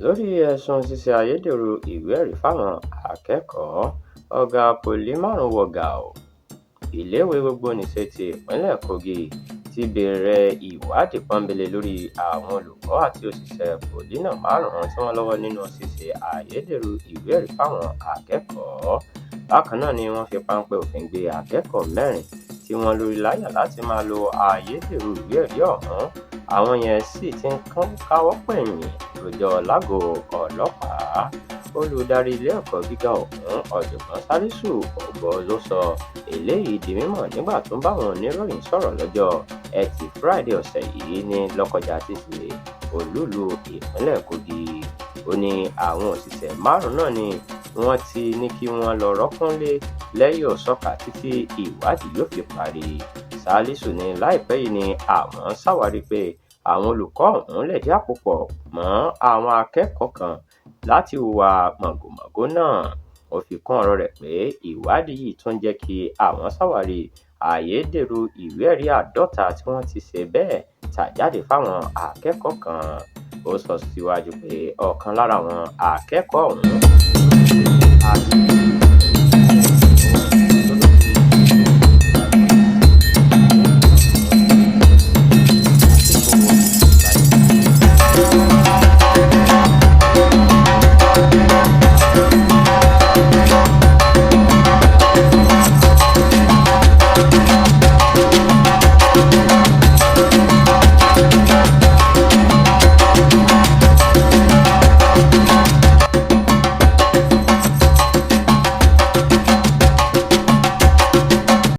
lórí ẹ̀sùn ṣíṣe ayédèrú ìwé-ẹ̀rí fáwọn akẹ́kọ̀ọ́. Ọ̀gá Poli Marun wọ̀gà o. Iléèwé gbogbonìṣe ti ìpínlẹ̀ Kogi ti bẹ̀rẹ̀ ìwádìí pọ́nbélé lórí àwọn olùkọ́ àti òṣìṣẹ́ Poli náà márùn-ún tí wọ́n lọ́wọ́ nínú ṣíṣe ayédèrú ìwé-ẹ̀rí fáwọn akẹ́kọ̀ọ́. Bákan náà ni wọ́n fi páńpẹ́ òfin gbé akẹ́kọ̀ọ́ 4 tí wọ́n lórí láyà láti máa lo ayédèrú ìwé-ẹ̀rí ọ̀hún. Àwọn yẹn sì ti ń káwọ́ pọ̀nyìn rojọ́ lágọ̀ọ́ ọlọ́pàá. Olùdarí ilé ẹ̀kọ́ gíga ọ̀hún, ọ̀jọ̀gbọ́n Salisu Ọ̀gbọ́ ló sọ eléyìí di mímọ̀ nígbà tó ń bá àwọn oníròyìn sọ̀rọ̀ lọ́jọ́ Ẹtì Friday ọ̀sẹ̀ yìí ní Lọ́kọ́jà tí ṣe olúùlú ìpínlẹ̀ Kogi. Ó ní àwọn òṣìṣẹ́ 5 náà ni wọ́n ti ní kí wọ́n lọ rọ́kúnlé lẹ́yìn òsọ́kà títí ìwádìí yóò fi parí. Salisu ní láìpẹ́ yìí ni àwọn ṣàwárí pé àwọn olùkọ́ ọ̀hún lẹ̀dí àpò pọ̀ mọ́ àwọn akẹ́kọ̀ọ́ kan láti hùwà màgòmágó náà. Ó fi kún ọ̀rọ̀ rẹ̀ pé ìwádìí yìí tún jẹ́ kí àwọn ṣàwárí ayédèrú ìwé-ẹ̀rí 50 tí wọ́n ti ṣe bẹ́ẹ̀ tà jáde fáwọn akẹ́kọ̀ọ́ kan. Ó sọ síwájú pé ọ̀kan lára àwọn akẹ́kọ̀ọ́ ọ̀hún